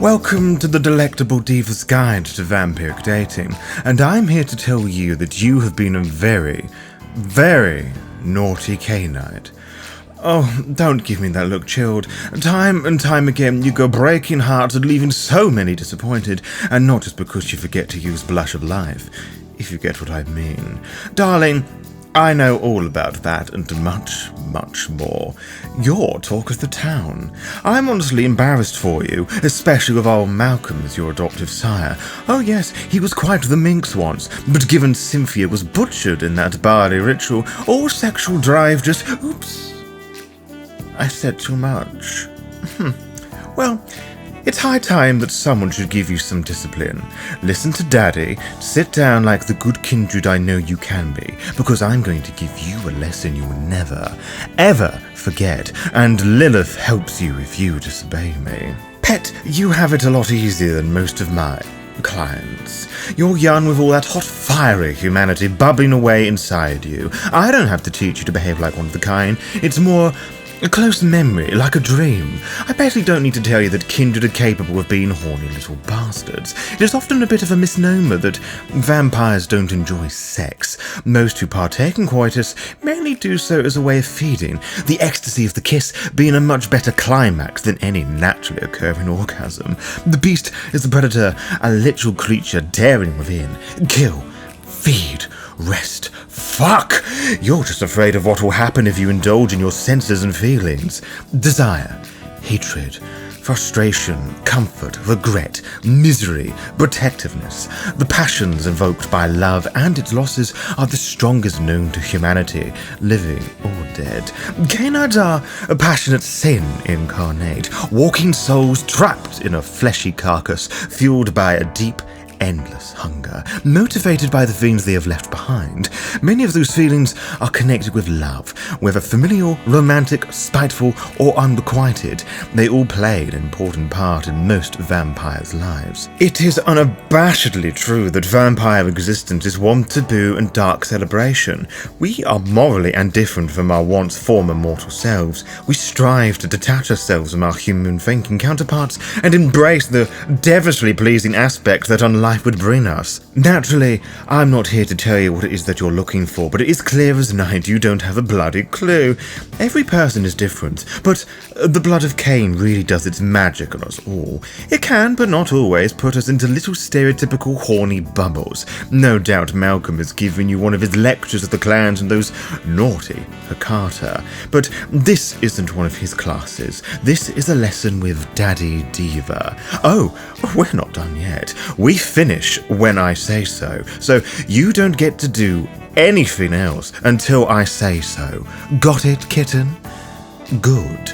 Welcome to the Delectable Diva's Guide to Vampiric Dating, and I'm here to tell you that you have been a very, very naughty K-Night. Oh, don't give me that look, Chilled. Time and time again you go breaking hearts and leaving so many disappointed, and not just because you forget to use Blush of Life, if you get what I mean. Darling, I know all about that and much, much more. You're talk of the town. I'm honestly embarrassed for you, especially with old Malcolm as your adoptive sire. Oh yes, he was quite the minx once, but given Cynthia was butchered in that barley ritual, all sexual drive just... Oops. I said too much. Well, it's high time that someone should give you some discipline. Listen to Daddy, sit down like the good kindred I know you can be, because I'm going to give you a lesson you'll never, ever forget, and Lilith helps you if you disobey me. Pet, you have it a lot easier than most of my clients. You're young with all that hot, fiery humanity bubbling away inside you. I don't have to teach you to behave like one of the kind. It's more... a close memory, like a dream. I basically don't need to tell you that kindred are capable of being horny little bastards. It is often a bit of a misnomer that vampires don't enjoy sex. Most who partake in coitus mainly do so as a way of feeding, the ecstasy of the kiss being a much better climax than any naturally occurring orgasm. The beast is the predator, a literal creature daring within. Kill, feed, rest. Fuck! You're just afraid of what will happen if you indulge in your senses and feelings. Desire, hatred, frustration, comfort, regret, misery, protectiveness. The passions evoked by love and its losses are the strongest known to humanity, living or dead. Canids are a passionate sin incarnate, walking souls trapped in a fleshy carcass, fueled by a deep, endless hunger, motivated by the things they have left behind. Many of those feelings are connected with love, whether familial, romantic, spiteful, or unrequited. They all play an important part in most vampires' lives. It is unabashedly true that vampire existence is one taboo and dark celebration. We are morally and different from our once former mortal selves. We strive to detach ourselves from our human thinking counterparts and embrace the devilishly pleasing aspects that life would bring us. Naturally, I'm not here to tell you what it is that you're looking for, but it is clear as night you don't have a bloody clue. Every person is different, but the blood of Cain really does its magic on us all. It can, but not always, put us into little stereotypical horny bubbles. No doubt Malcolm has given you one of his lectures of the clans and those naughty Hakata, but this isn't one of his classes. This is a lesson with Daddy Diva. Oh, we're not done yet. We finish when I say so you don't get to do anything else until I say so. Got it, kitten? Good.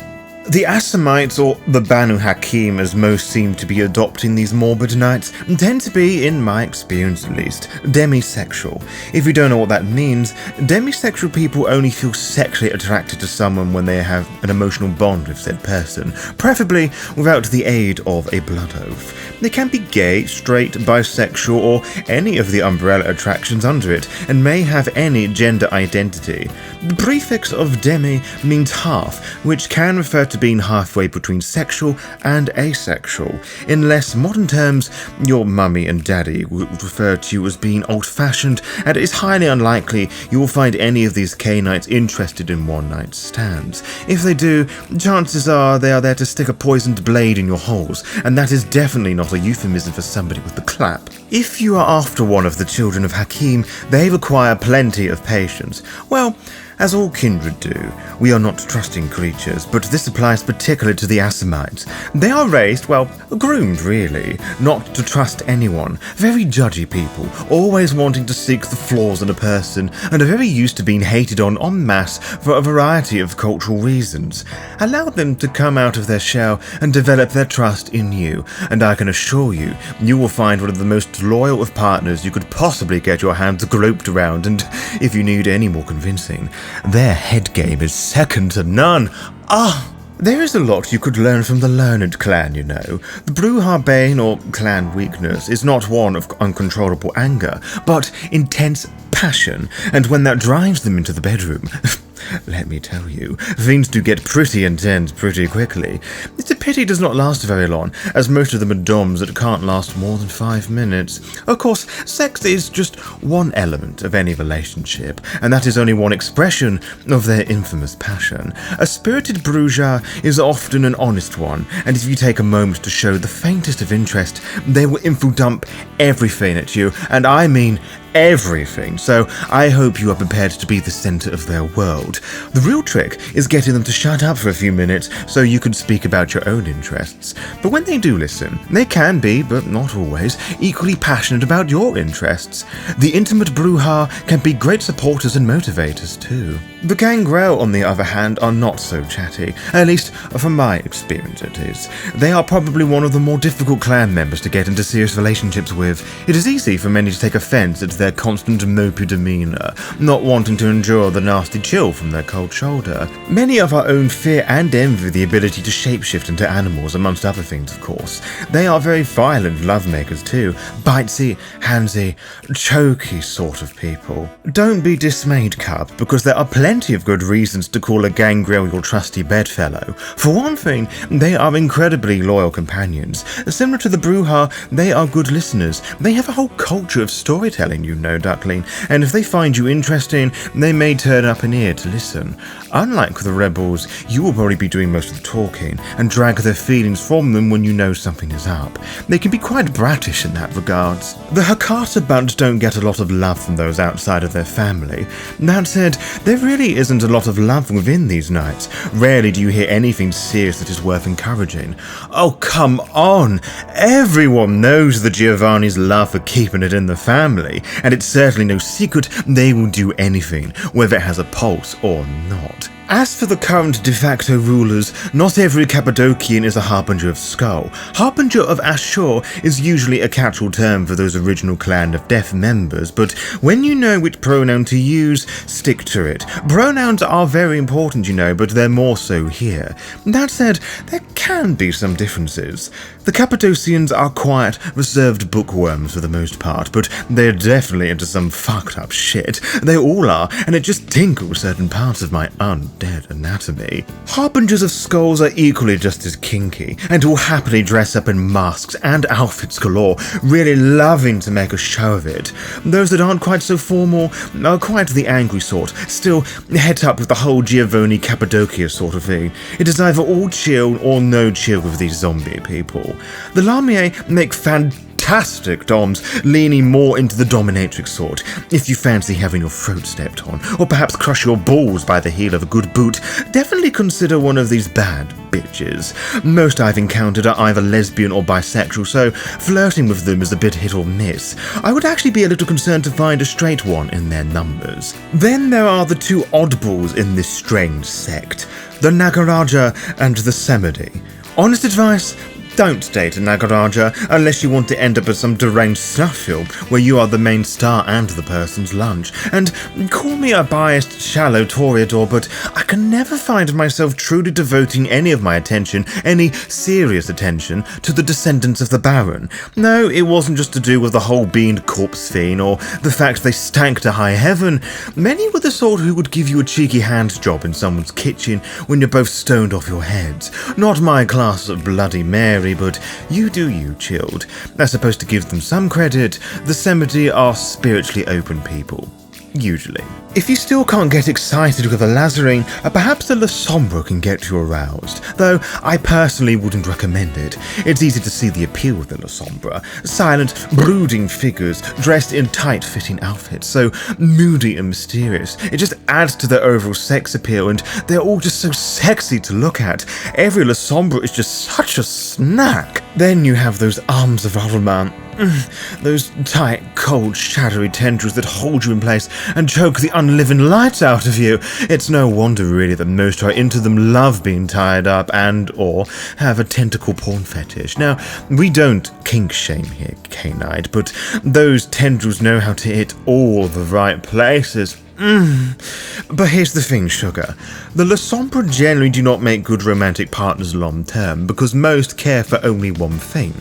The Assamites, or the Banu Hakim as most seem to be adopting these morbid nights, tend to be, in my experience at least, demisexual. If you don't know what that means, demisexual people only feel sexually attracted to someone when they have an emotional bond with said person, preferably without the aid of a blood oath. They can be gay, straight, bisexual, or any of the umbrella attractions under it, and may have any gender identity. The prefix of demi means half, which can refer to being halfway between sexual and asexual. In less modern terms, your mummy and daddy would refer to you as being old-fashioned, and it is highly unlikely you will find any of these K-Nights interested in one-night stands. If they do, chances are they are there to stick a poisoned blade in your holes, and that is definitely not a euphemism for somebody with the clap. If you are after one of the children of Hakim, they require plenty of patience. Well, as all kindred do, we are not trusting creatures, but this applies particularly to the Assamites. They are raised, well, groomed really, not to trust anyone. Very judgy people, always wanting to seek the flaws in a person, and are very used to being hated on en masse for a variety of cultural reasons. Allow them to come out of their shell and develop their trust in you, and I can assure you, you will find one of the most loyal of partners you could possibly get your hands groped around, and if you need any more convincing, their head game is second to none. There is a lot you could learn from the learned clan, you know. The Bruja Bane, or clan weakness, is not one of uncontrollable anger, but intense passion, and when that drives them into the bedroom, let me tell you, things do get pretty intense pretty quickly. It's a pity it does not last very long, as most of them are doms that can't last more than 5 minutes. Of course, sex is just one element of any relationship, and that is only one expression of their infamous passion. A spirited bruja is often an honest one, and if you take a moment to show the faintest of interest, they will info dump everything at you, and I mean everything, so I hope you are prepared to be the center of their world. The real trick is getting them to shut up for a few minutes so you can speak about your own interests. But when they do listen, they can be, but not always, equally passionate about your interests. The intimate bruja can be great supporters and motivators too. The gangrel, on the other hand, are not so chatty, at least from my experience it is. They are probably one of the more difficult clan members to get into serious relationships with. It is easy for many to take offense at their constant mopey demeanor, not wanting to endure the nasty chill from their cold shoulder. Many of our own fear and envy the ability to shapeshift into animals, amongst other things, of course. They are very violent lovemakers too, bitesy, handsy, choky sort of people. Don't be dismayed, cub, because there are plenty of good reasons to call a gangrel your trusty bedfellow. For one thing, they are incredibly loyal companions. Similar to the bruja, they are good listeners. They have a whole culture of storytelling, you know, duckling, and if they find you interesting, they may turn up an ear to listen. Unlike the rebels, you will probably be doing most of the talking, and drag their feelings from them when you know something is up. They can be quite brattish in that regards. The Hakata bunch don't get a lot of love from those outside of their family. That said, there really isn't a lot of love within these knights. Rarely do you hear anything serious that is worth encouraging. Oh, come on! Everyone knows the Giovanni's love for keeping it in the family, and it's certainly no secret they will do anything, whether it has a pulse or not. As for the current de facto rulers, not every Cappadocian is a Harbinger of Skull. Harbinger of Ashur is usually a catch-all term for those original Clan of Death members, but when you know which pronoun to use, stick to it. Pronouns are very important, you know, but they're more so here. That said, there can be some differences. The Cappadocians are quiet, reserved bookworms for the most part, but they're definitely into some fucked up shit. They all are, and it just tinkles certain parts of my undead anatomy. Harbingers of Skulls are equally just as kinky, and will happily dress up in masks and outfits galore, really loving to make a show of it. Those that aren't quite so formal are quite the angry sort, still het up with the whole Giovanni Cappadocia sort of thing. It is either all chill or no chill with these zombie people. The Lamia make fantastic doms, leaning more into the dominatrix sort. If you fancy having your throat stepped on, or perhaps crush your balls by the heel of a good boot, definitely consider one of these bad bitches. Most I've encountered are either lesbian or bisexual, so flirting with them is a bit hit or miss. I would actually be a little concerned to find a straight one in their numbers. Then there are the two oddballs in this strange sect, the Nagaraja and the Semidi. Honest advice? Don't date a Nagaraja unless you want to end up as some deranged snuff film where you are the main star and the person's lunch. And call me a biased, shallow Toreador, but I can never find myself truly devoting any of my attention, any serious attention, to the descendants of the Baron. No, it wasn't just to do with the whole being corpse fiend or the fact they stank to high heaven. Many were the sort who would give you a cheeky hand job in someone's kitchen when you're both stoned off your heads. Not my class of Bloody Mary, but you do you, chilled. As supposed to give them some credit, the Semidi are spiritually open people. Usually. If you still can't get excited with a Lazarine, perhaps the Lasombra can get you aroused, though I personally wouldn't recommend it. It's easy to see the appeal of the Lasombra. Silent, brooding figures dressed in tight-fitting outfits, so moody and mysterious. It just adds to their overall sex appeal, and they're all just so sexy to look at. Every Lasombra is just such a snack. Then you have those arms of Ahriman. Those tight, cold, shadowy tendrils that hold you in place and choke the unliving light out of you. It's no wonder, really, that most who are into them love being tied up and or have a tentacle porn fetish. Now, we don't kink-shame here, K-Knight, but those tendrils know how to hit all the right places. But here's the thing, sugar. The Lasombra generally do not make good romantic partners long-term because most care for only one thing.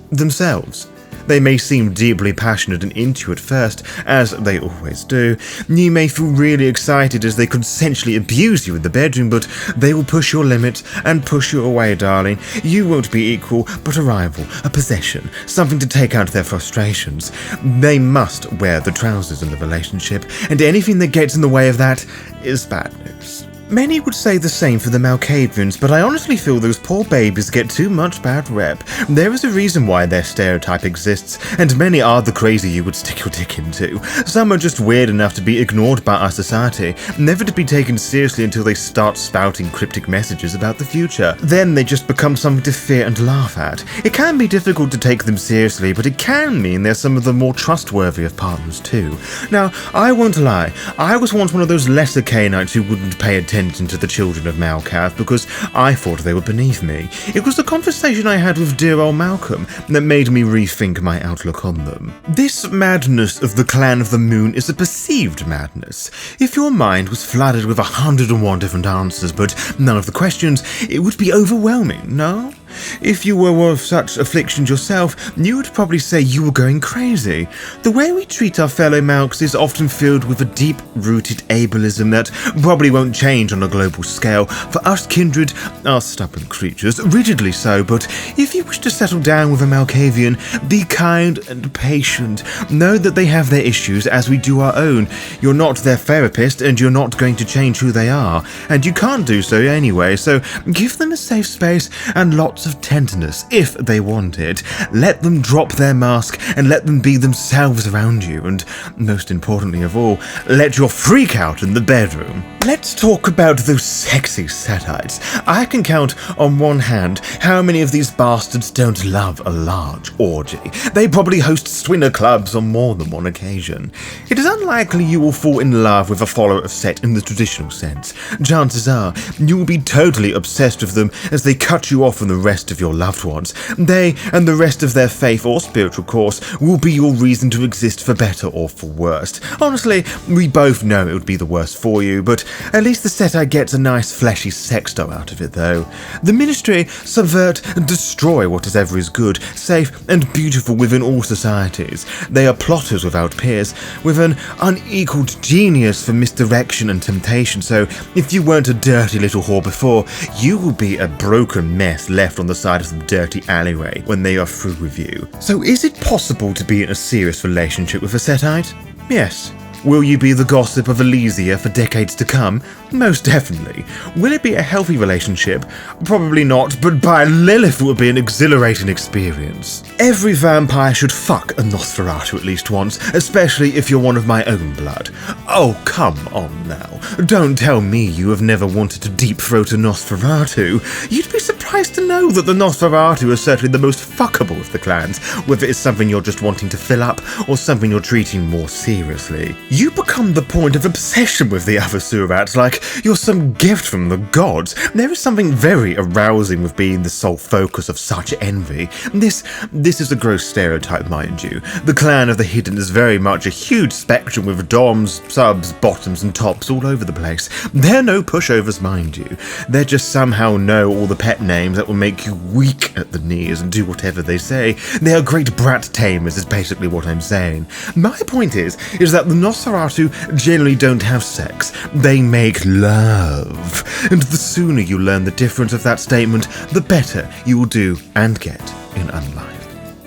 Themselves. They may seem deeply passionate and into you at first, as they always do. You may feel really excited as they consensually abuse you in the bedroom, but they will push your limits and push you away, darling. You won't be equal, but a rival, a possession, something to take out their frustrations. They must wear the trousers in the relationship, and anything that gets in the way of that is bad news. Many would say the same for the Malkavians, but I honestly feel those poor babies get too much bad rep. There is a reason why their stereotype exists, and many are the crazy you would stick your dick into. Some are just weird enough to be ignored by our society, never to be taken seriously until they start spouting cryptic messages about the future. Then they just become something to fear and laugh at. It can be difficult to take them seriously, but it can mean they're some of the more trustworthy of partners too. Now, I won't lie, I was once one of those lesser Canaanites who wouldn't pay attention to the children of Malkav because I thought they were beneath me. It was the conversation I had with dear old Malcolm that made me rethink my outlook on them. This madness of the clan of the moon is a perceived madness. If your mind was flooded with 101 different answers but none of the questions, it would be overwhelming, no? If you were of such afflictions yourself, you would probably say you were going crazy. The way we treat our fellow Malks is often filled with a deep-rooted ableism that probably won't change on a global scale. For us kindred are stubborn creatures, rigidly so, but if you wish to settle down with a Malkavian, be kind and patient. Know that they have their issues as we do our own. You're not their therapist and you're not going to change who they are, and you can't do so anyway, so give them a safe space and lots of tenderness if they want it. Let them drop their mask and let them be themselves around you, and most importantly of all, let your freak out in the bedroom. Let's talk about those sexy Setites. I can count on one hand how many of these bastards don't love a large orgy. They probably host swinger clubs on more than one occasion. It is unlikely you will fall in love with a follower of Set in the traditional sense. Chances are you will be totally obsessed with them as they cut you off from the rest of your loved ones. They and the rest of their faith or spiritual course will be your reason to exist for better or for worse. Honestly, we both know it would be the worst for you, but at least the Setite gets a nice fleshy sex doll out of it though. The ministry subvert and destroy whatever is good, safe and beautiful within all societies. They are plotters without peers, with an unequaled genius for misdirection and temptation, so if you weren't a dirty little whore before, you will be a broken mess left on the side of some dirty alleyway when they are through with you. So is it possible to be in a serious relationship with a Setite? Yes. Will you be the gossip of Elysia for decades to come? Most definitely. Will it be a healthy relationship? Probably not, but by Lilith it would be an exhilarating experience. Every vampire should fuck a Nosferatu at least once, especially if you're one of my own blood. Oh, come on now. Don't tell me you have never wanted to deep-throat a Nosferatu. You'd be surprised to know that the Nosferatu is certainly the most fuckable of the clans, whether it's something you're just wanting to fill up or something you're treating more seriously. You become the point of obsession with the other Surats, like you're some gift from the gods. There is something very arousing with being the sole focus of such envy. This is a gross stereotype, mind you. The clan of the hidden is very much a huge spectrum with doms, subs, bottoms and tops all over the place. They're no pushovers, mind you. They just somehow know all the pet names that will make you weak at the knees and do whatever they say. They are great brat tamers is basically what I'm saying. My point is that the Nosferatu generally don't have sex. They make love. And the sooner you learn the difference of that statement, the better you will do and get in unlife.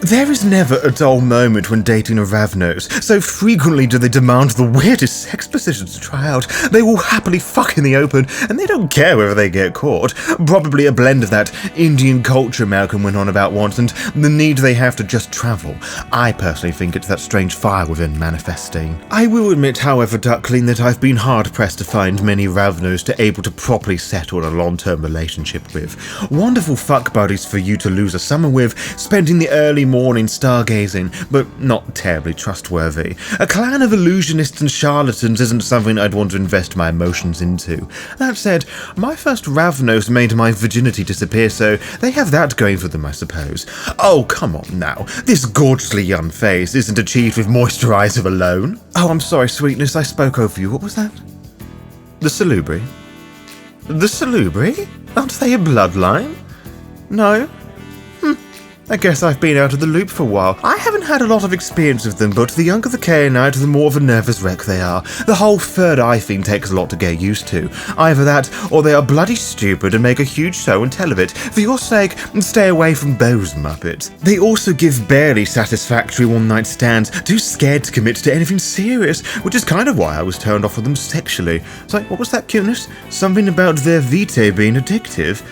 There is never a dull moment when dating a Ravnos. So frequently do they demand the weirdest sex positions to try out. They will happily fuck in the open, and they don't care whether they get caught. Probably a blend of that Indian culture Malcolm went on about once, and the need they have to just travel. I personally think it's that strange fire within manifesting. I will admit, however, Duckling, that I've been hard-pressed to find many Ravnos to able to properly settle in a long-term relationship with. Wonderful fuck buddies for you to lose a summer with, spending the early morning stargazing, but not terribly trustworthy. A clan of illusionists and charlatans isn't something I'd want to invest my emotions into. That said, my first Ravnos made my virginity disappear, so they have that going for them, I suppose. Oh, come on now. This gorgeously young face isn't achieved with moisturizer alone. Oh, I'm sorry, sweetness, I spoke over you. What was that? The Salubri? The Salubri? Aren't they a bloodline? No? I guess I've been out of the loop for a while. I haven't haven't had a lot of experience with them, but the younger the Cainite, the more of a nervous wreck they are. The whole third eye thing takes a lot to get used to. Either that, or they are bloody stupid and make a huge show and tell of it. For your sake, stay away from those muppets. They also give barely satisfactory one-night stands, too scared to commit to anything serious, which is kind of why I was turned off with them sexually. So, what was that cuteness? Something about their vitae being addictive?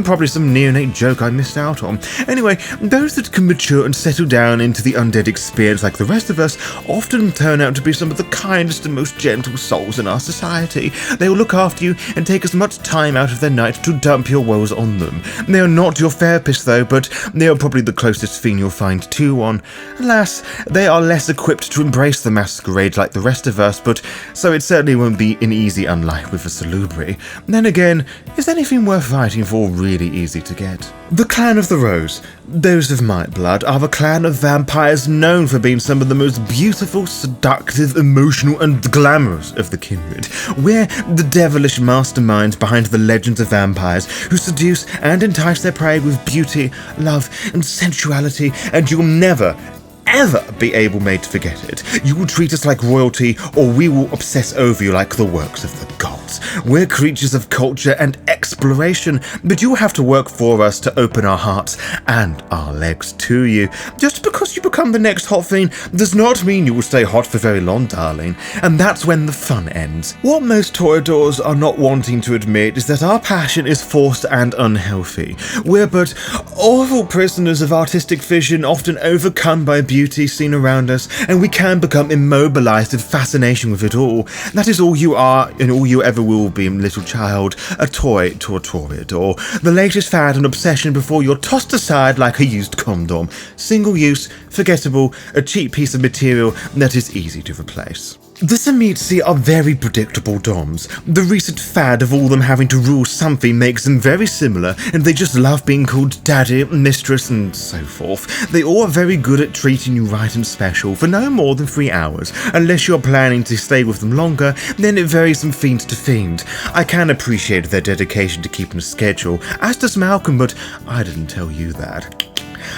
Probably some neonate joke I missed out on. Anyway, those that can mature and settle down into the undead experience like the rest of us often turn out to be some of the kindest and most gentle souls in our society. They will look after you and take as much time out of their night to dump your woes on them. They are not your therapists though, but they are probably the closest thing you'll find to one. Alas, they are less equipped to embrace the masquerade like the rest of us, but so it certainly won't be an easy unlike with a Salubri. Then again, is anything worth fighting for really easy to get? The Clan of the Rose, those of my blood, are a clan of vampires known for being some of the most beautiful, seductive, emotional, and glamorous of the kindred. We're the devilish masterminds behind the legends of vampires who seduce and entice their prey with beauty, love, and sensuality, and you'll never, ever be able made to forget it. You will treat us like royalty, or we will obsess over you like the works of the gods. We're creatures of culture and exploration, but you will have to work for us to open our hearts and our legs to you. Just because you become the next hot thing does not mean you will stay hot for very long, darling, and that's when the fun ends. What most toreadors are not wanting to admit is that our passion is forced and unhealthy. We're but awful prisoners of artistic vision, often overcome by beauty seen around us, and we can become immobilized with fascination with it all. That is all you are, and all you ever will be, little child, a toy to a toreador, the latest fad and obsession before you're tossed aside like a used condom. Single use, forgettable, a cheap piece of material that is easy to replace. The Semitsi are very predictable doms. The recent fad of all them having to rule something makes them very similar, and they just love being called daddy, mistress, and so forth. They all are very good at treating you right and special for no more than 3 hours. Unless you're planning to stay with them longer, then it varies from fiend to fiend. I can appreciate their dedication to keeping a schedule, as does Malcolm, but I didn't tell you that.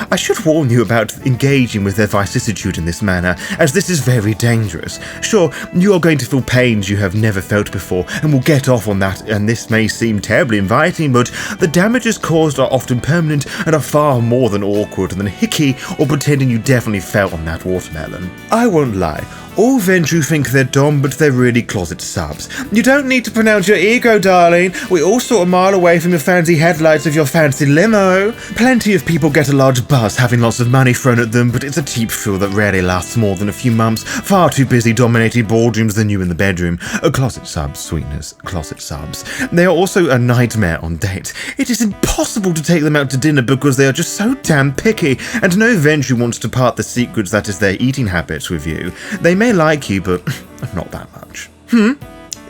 I should warn you about engaging with their vicissitude in this manner, as this is very dangerous. Sure, you are going to feel pains you have never felt before, and will get off on that, and this may seem terribly inviting, but the damages caused are often permanent and are far more than awkward than hickey or pretending you definitely fell on that watermelon. I won't lie. All Ventru think they're dom, but they're really closet subs. You don't need to pronounce your ego, darling. We're all sort of a mile away from your fancy headlights of your fancy limo. Plenty of people get a large buzz having lots of money thrown at them, but it's a cheap thrill that rarely lasts more than a few months. Far too busy dominating boardrooms than you in the bedroom. Closet subs, sweetness. Closet subs. They are also a nightmare on dates. It is impossible to take them out to dinner because they are just so damn picky, and no Ventru wants to part the secrets that is their eating habits with you. They may like you, but not that much.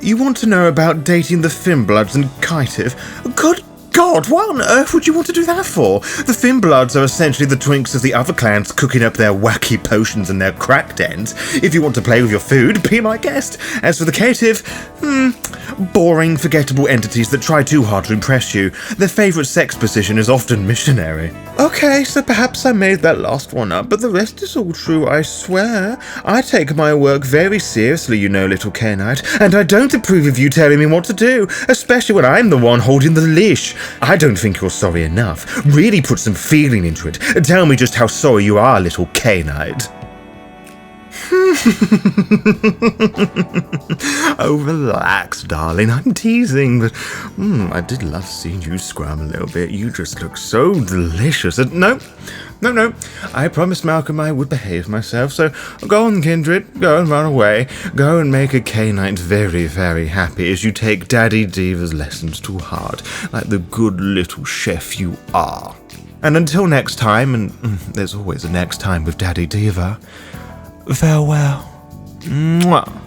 You want to know about dating the Finnbloods and Kaitiv? Good God, what on earth would you want to do that for? The Finnbloods are essentially the twinks of the other clans cooking up their wacky potions and their crack dens. If you want to play with your food, be my guest. As for the Kaitiv, boring, forgettable entities that try too hard to impress you. Their favourite sex position is often missionary. Okay, so perhaps I made that last one up, but the rest is all true, I swear. I take my work very seriously, you know, little Cainite, and I don't approve of you telling me what to do, especially when I'm the one holding the leash. I don't think you're sorry enough. Really put some feeling into it. Tell me just how sorry you are, little Cainite. Oh, relax, darling. I'm teasing, but I did love seeing you squirm a little bit. You just look so delicious. And no. I promised Malcolm I would behave myself, so go on, Kindred. Go and run away. Go and make a Cainite very, very happy as you take Daddy Diva's lessons to heart, like the good little chef you are. And until next time, and there's always a next time with Daddy Diva, farewell. Mwah.